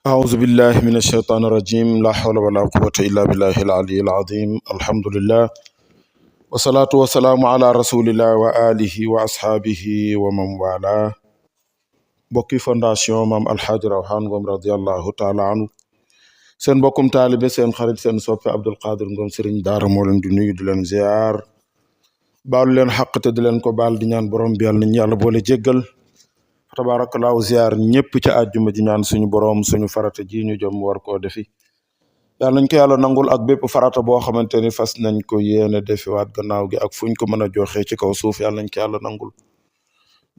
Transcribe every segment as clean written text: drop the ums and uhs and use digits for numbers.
أعوذ بالله من الشيطان الرجيم لا حول ولا قوة إلا بالله العلي العظيم الحمد لله والصلاة والسلام على رسول الله وآله وأصحابه ومن والاه bokki fondation Maam Alxaaji Rawaan Ngom radiyallahu taala anhu seen mbokkum taalibe seen xarit seen soppe Abdul Qadir Ngom Serigne Daara moo leen di nuyu di leen ziar baalu leen xaq te di leen ko baal di ñaan borom bi yàlla nañu yàlla boole jéggal tabaarakallaahu ziar ñëpp ci àjjuma ji ñaan suñu borom suñu farata ji ñu jëm war koo defi yàlla nañ ko yàlla nangul ak bépp farata boo xamante ni fas nañ ko yéene defiwaat gannaaw gi ak fuñ ko mën a joxee ci kaw suuf yàlla nañ ko yàlla nangul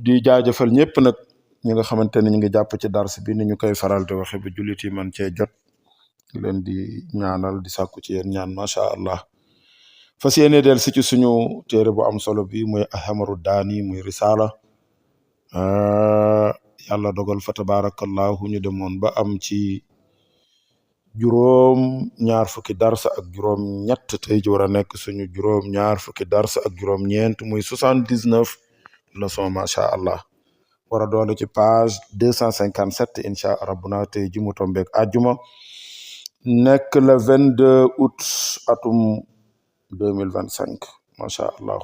di jaajëfal ñëpp nag ñi nga xamante ni ñu ngi jàpp ci dars bi ni ñu koy faral di waxe ba jullit yi man cee jot di leen di ñaanal di sàkku ci yéen ñaan macha allah fas yéene del si ci suñu téere bu am solo bi muy ahamaru daani muy risaala yàlla dogal fa tabarakallahu ñu demoon ba am ci juróom ñaar fukki dars ak juróom ñett tey ji war a nekk suñu juróom ñaar fukki dars ak juróom ñeent muy 79 leçon macha allah war a doole ci page 257 incha rabbuna tey ji mu tombeek àjjuma nekk le 22 août atum 2025 macha allah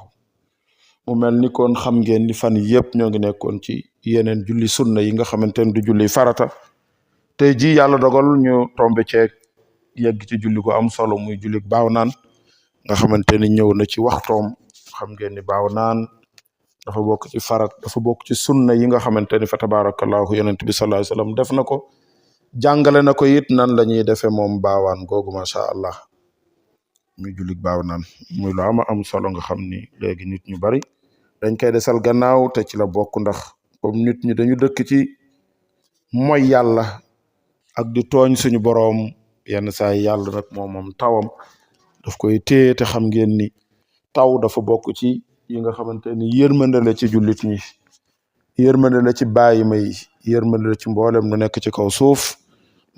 mu mel ni kon xam ngeen ni fan yëpp ñoo ngi nekkoon ci yeneen julli sunna yi nga xamante ne du julli farata tey ji yàlla dogal ñu tombe ceeg yegg ci julli gu am solo muy julli baaw naan nga xamante ni ñëw na ci waxtoom xam ngeen ni baaw naan dafa bokk ci dafa bokk ci sunna yi nga xamante ni fa tabarakallahu yonent bi sallallahu alayhi wasallam def na ko jàngale na ko it nan la ñuy defee moom baawaan googu macha allah muy julli baaw naan muy lu am solo nga xam ni léegi nit ñu bari dañ koy desal gannaaw te ci la bokk ndax comme nit ñi dañu dëkk ci mooy yàlla ak di tooñ suñu boroom yenn saa yi yàlla nag moom tawam daf koy téye te xam ngeen ni taw dafa bokk ci yi nga xamante ni yërmande la ci jullit ñi yërmande la ci bàyyi may yërmande la ci mboolem lu nekk ci kaw suuf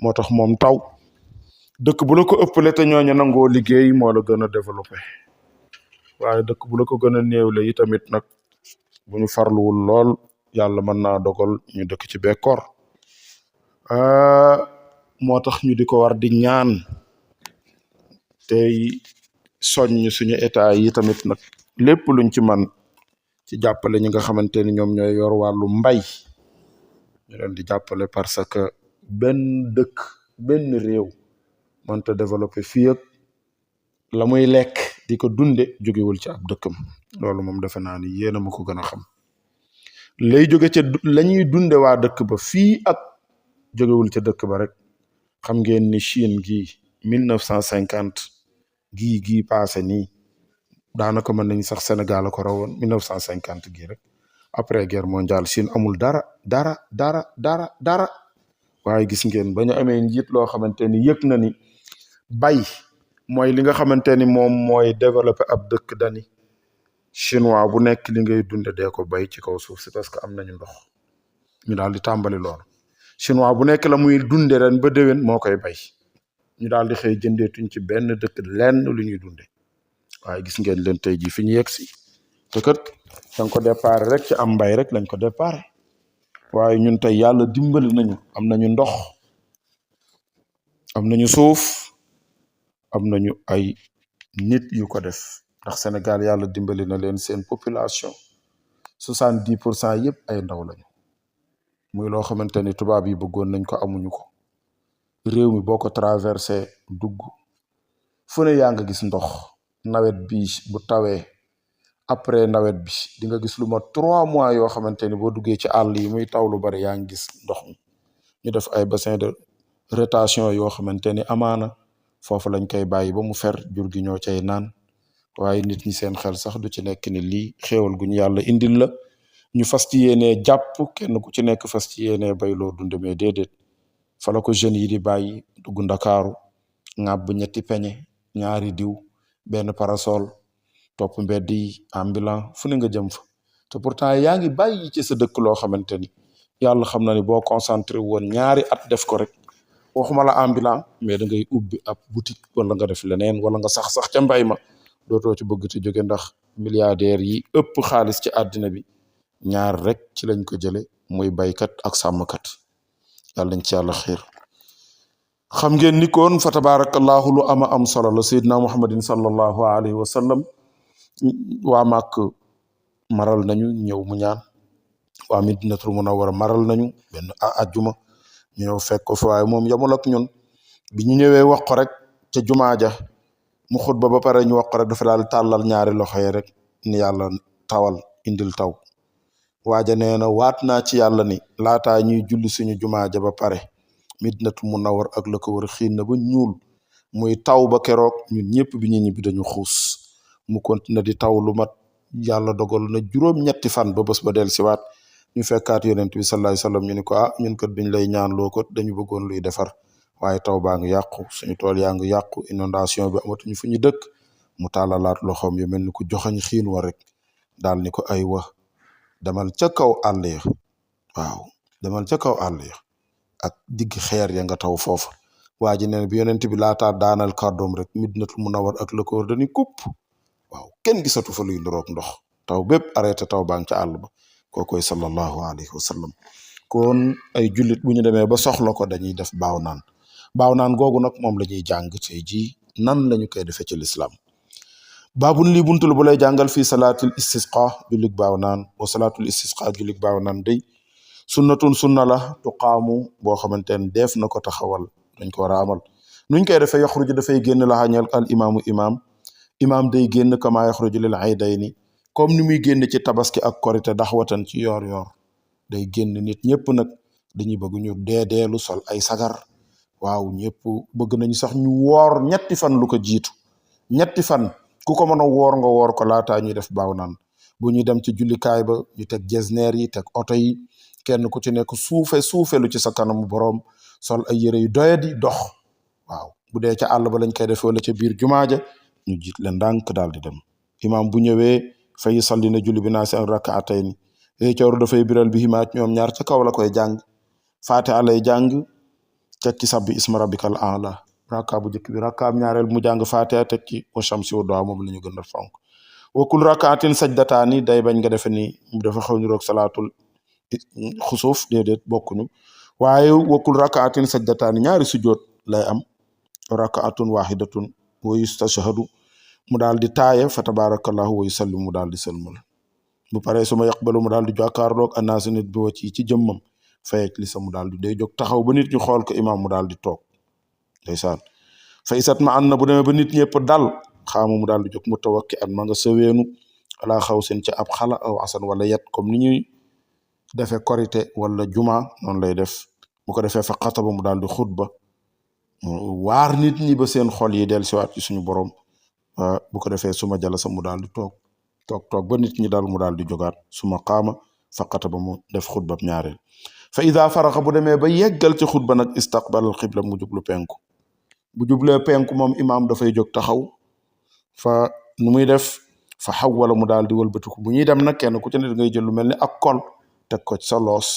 moo tax moom taw dëkk bu la ko ëppale te ñooñu nangoo liggéey moo la gën a développé waaye dëkk bu la ko gën a néewle yi tamit nag bu ñu farluwul lool yàlla mën naa dogal ñu dëkk ci bekkoor moo tax ñu di ko war di ñaan tey soññ suñu état yi tamit nag lépp luñ ci man ci jàppale ñi nga xamante ni ñoom ñooy yor wàllu mbay ñu leen di jàppale parce que benn dëkk benn réew mënta développé fii ak la muy lekk di ko dunde jógewul ci ab dëkkam loolu moom defe naa ni yéen a ma ko gën a xam lay jóge ca la ñuy dunde waa dëkk ba fii ak jógewul ca dëkk ba rek xam ngeen ni Chine gii 1950 gii passé nii daanaka mën nañ sax Sénégal a ko rawoon 1950 gii rek après guerre mondiale Chine amul dara waaye gis ngeen ba ñu amee njiit loo xamante ni yëg na ni bay mooy li nga xamante ni moom mooy développé ab dëkk dani chinois bu nekk li ngay dunde dee ko bay ci kaw suuf si parce que am nañu ndox ñu daal di tàmbali loolu chinois bu nekk la muy dunde ren ba déwén moo koy bay ñu daal di xëy jëndeetuñ ci benn dëkk lenn lu ñuy dunde waaye gis ngeen leen tey jii fi ñu yegg si te kat dañ ko déparé rek ci am mbay rek lañ ko déparé waaye ñun tey yàlla dimbali nañu am nañu ndox am nañu suuf am nañu ay nit yu ko def ndax Sénégal yàlla dimbali na leen seen population 70% yëpp ay ndaw lañu muy loo xamante ni tubaab yi bëggoon nañ ko amuñu ko réew mi boo ko traversé dugg fu ne yaa nga gis ndox nawet bi bu tawee après nawet bi di nga gis lu ma 3 mois yoo xamante ni boo duggee ci àll yi muy taw lu bari yaa ngi gis ndox mi ñu def ay bassin de rétention yoo xamante ni amaana foofu lañ koy bàyyi ba mu fer jur gi ñoo cay naan waaye nit ñi seen xel sax du ci nekk ni lii xéewal gu ñu yàlla indil la ñu fas ci yéenee jàpp kenn ku ci nekk fas ci yéenee bay loo dund mais déedéet fa la ko jeunes yi di bàyyi dugg ndakaaru ŋàbb ñetti peñe ñaari diw benn parasol topp mbedd yi ambulant fu ne nga jëm fa te pourtant yaa ngi bàyyi ci sa dëkk loo xamante ni yàlla xam na ni boo concentré woon ñaari at def ko rek waxuma la ambulant mais da ngay ubbi ab boutique wala nga def leneen wala nga sax ca mbay ma dootoo ci bëgg te jóge ndax milliardaires yi ëpp xaalis ci àddina bi ñaar rek ci lañ ko jële muy baykat ak sàmmkat yàlla nañ ci yàlla xiir xam ngeen ni koon fa tabarakallahu lu ama am solo la sayyidina muhammadin sallallahu alayhi wa sallam waa màkk maral nañu ñëw mu ñaan waa Madinatul Munawwara maral nañu benn ajjuma ñu ñëw fekk ko fa waaye moom yamul ak ñun bi ñu ñëwee wax ko rek ca jumaa ja mu xutba ba pare ñu wax ko rek dafa daal tàllal ñaari loxo yi rek ni yàlla tawal indil taw waaja nee na waat naa ci yàlla ni laataa ñuy julli suñu jumaa ja ba pare Madinatul Munawwara ak la ko wër xiin na ba ñuul muy taw ba keroog ñun ñëpp bi ñu ñibbi dañu xuus mu continue di taw lu mat yàlla dogal na juróom-ñetti fan ba bés ba del siwaat ñu fekkaat yonent bi sallallahu alayhi wasallam ñu ni ko ñun kat biñ lay ñaan loo ko dañu bëggoon luy defar waaye taw baa ngi yàqu suñu tool yaa ngi yàqu inondation bi amatuñu fu ñu dëkk mu tàllalaat loxoom yu mel ni ku joxañ xiin wa rek daal ni ko ay wa demal ca kaw àll ya waaw demal ca kaw àll ya ak digg xeer ya nga taw foofu waa ji nee bi yonent bi laataa daanal kàddoom rek Madinatul Munawwara ak la ko wër dañuy kupp waaw kenn gisatu fa luy ndoroog ndox taw bépp arrêté taw baa ngi ca àll ba kookoy sallallahu alayhi wa sallam kon ay jullit bu ñu demee ba soxla ko dañuy def baaw naan googu nag moom la ñuy jàng tey jii nan lañu koy defee ci lislaam baabun lii buntul bu lay jàngal fii salaatul istisqa jullig baaw naan wa salaatul istisqa jullig baaw naan day sunnatun sunna la tuqaamu boo xamante ne def na ko taxawal dañ ko war a amal nuñ koy defee yaxruju dafay génn la xañal al imaam day génn kama yaxruju lil aydayni comme ni muy génn ci tabaski ak korite daxwatan ci yoor day génn nit ñëpp nag dañuy bëgg ñu deedeelu sol ay sagar waaw ñëpp bëgg nañu sax ñu woor ñetti fan lu ko jiitu ñetti fan ku ko mën a woor nga woor ko laataa ñuy def baaw naan bu ñuy dem ci jullikaay ba ñu teg jesneer yi teg oto yi kenn ku ci nekk suufelu ci sa kanamu boroom sol ay yére yu doyadi dox waaw bu dee ca àll ba lañ koy defee wala ca biir jumaaja ñu jiit leen ndànk daal di dem imaam bu ñëwee fay salli na julli bi naa seen rak'atayn cooru dafay biral bi himaat ñoom ñaar ca kaw la koy jàng faatiha lay jàng teg ci sabbi isma rabbikal a'la rakka bu njëkk bi rakkaam ñaareel mu jàng faatiha teg ci wa shamsi wa duhaa moom la ñu gën a fonk wa kul rak'atin sajdataani day bañ nga defe ni dafa xaw ñu roog salaatul xusuuf déedéet bokkuñu waaye wa kul rak'atin sajdataani ñaari sujjoot lay am rak'atun wahidatun wa yustashhadu mu daal di taaya fa tabarakallahu wa yusallim mu daal di sëlmal bu paree suma yaqbalu mu daal di jàkkaarloog annaasi nit bi wacc ci jëmmam fayeg li sa mu daal di day jóg taxaw ba nit ñu xool ko imaam mu daal di toog ndeysaan fa isat ma an na bu demee ba nit ñëpp dal xaama mu daal di jóg mu tawakki at ma nga sëweenu ala xaw seen ci ab xala aw asan wala yet comme ni ñuy defee korite wala juma noonu lay def bu ko defee fa xataba mu daal di xutba waar nit ñi ba seen xol yi del siwaat ci suñu borom bu ko defee suma jala sa mu daal di toog ba nit ñi daal mu daal di jógaat suma qaama faqata ba mu def xutbab ñaareel fa ida faraxa bu demee ba yeggal ci xutba nag istaqbalal xibla mu jublu penku bu jublee penku moom imaam dafay jóg taxaw fa nu muy def fa xawwala mu daal di wëlbatiku bu ñuy dem nag kenn ku ci ne ngay jël lu mel ni ak kol teg ko ci sa loos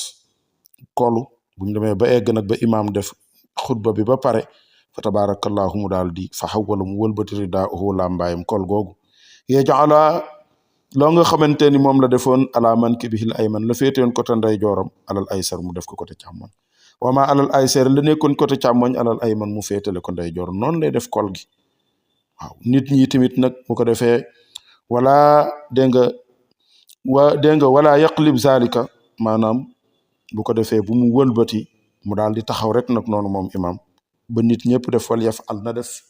kolu bu ñu demee ba egg nag ba imaam def xutba bi ba pare fa tabarakallahu mu daal di fa xawwala mu wëlbati ridaahu làmbaayam kol googu yajala loo nga xamante ni moom la defoon ala mankibihil ayman la féetewoon côté ndeyjooram alal aysar mu def ko côté càmmoñ wama alal aysar la nekkoon côté càmmoñ alal ayman mu féetale ko ndeyjoor noonu lay def kol gi waaw nit ñi tamit nag bu ko defee wala dégg nga wala yaqlib zalika maanaam bu ko defee bu mu wëlbati mu daal di taxaw rek nag noonu moom imam ba nit ñëpp def wal yaf al na def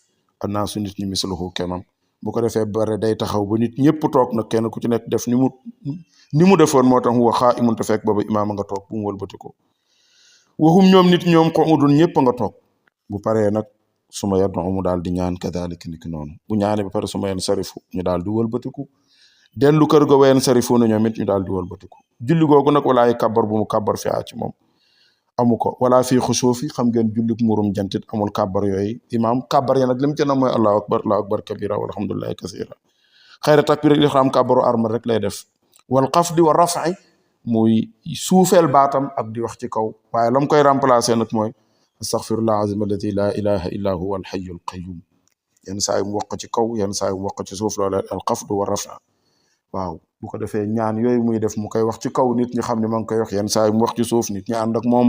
annaasu nit ñi mislahu kemam bu ko defee bare day taxaw ba nit ñëpp toog nag kenn ku ci nekk def ni mu defoon moo tax wa xaa'imun te fekk booba imaam nga toog bu mu wëlbati ko waxum ñoom nit ñoom qu'udun ñëpp nga toog bu paree nag suma yad'u mu daal di ñaan kadhalika niki noonu bu ñaane ba pare suma yan sarifu ñu daal di wëlbatiku dellu kër ga wayen sarifu na ñoom it ñu daal di wëlbatiku julli googu nag walaay kabbar bu mu kabbar fi ci moom amu ko wala fii xusuufi xam ngeen jullik murum jantit amul kabbar yooyu imaam kabbar ya nag lim ci na mooy allahu akbar kabira walhamdulillahi kasira xayra takbir rek xam kabbaru armal rek lay def wal xafdi wa raf'i muy suufeel baatam ak di wax ci kaw waaye lam koy remplacer nag mooy astaghfirullah azim alladi la ilaha illa huwa al hayyul qayyum yenn saa yi mu wax ko ci kaw yenn saa yi mu wax ko ci suuf loola al xafdu wa raf'a waaw bu ko defee ñaan yooyu muy def mu koy wax ci kaw nit ñi xam ne ma ngi koy wax yenn saa yi mu wax ci suuf nit ñi ànd ak moom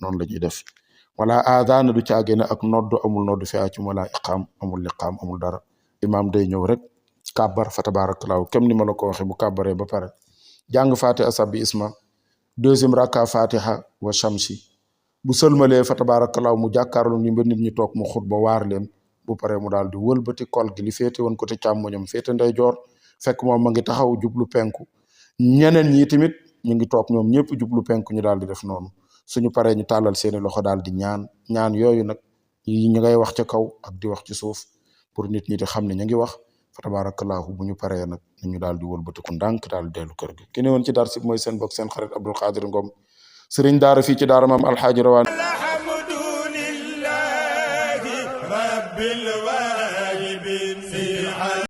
noonu la ñuy def wala aadaana du caagee ne ak nodd amul nodd fi acum wala iqaam amul liqaam amul dara imaam day ñëw rek kàbbar fa tabarakallahu kem ni ma la ko waxee bu kàbbaree ba pare jàng fatiha sabbi isma deuxième rakka fatiha wa shamsi bu sëlmalee fa tabarakallahu mu jàkkaarloo ni ba nit ñi toog mu xutba waar leen bu paree mu daal di wëlbati kol gi li féete woon côté càmmoñam féete ndeyjoor fekk moom ma ngi taxaw jublu penku ñeneen ñi tamit ñu ngi toog ñoom ñëpp jublu penku ñu daal di def noonu suñu paree ñu tàllal seeni loxo daal di ñaan yooyu nag yi ñu ngay wax ca kaw ak di wax ci suuf pour nit ñi di xam ne ñu ngi wax fa tabarakallahu bu ñu paree nag ñu daal di wëlbatiku ndànk daal di dellu kër gi ki ne woon ci dar si mooy seen bokk seen xarit Abdul Qadir Ngom sëriñ daara fii ci daara maam alxaaji rawaan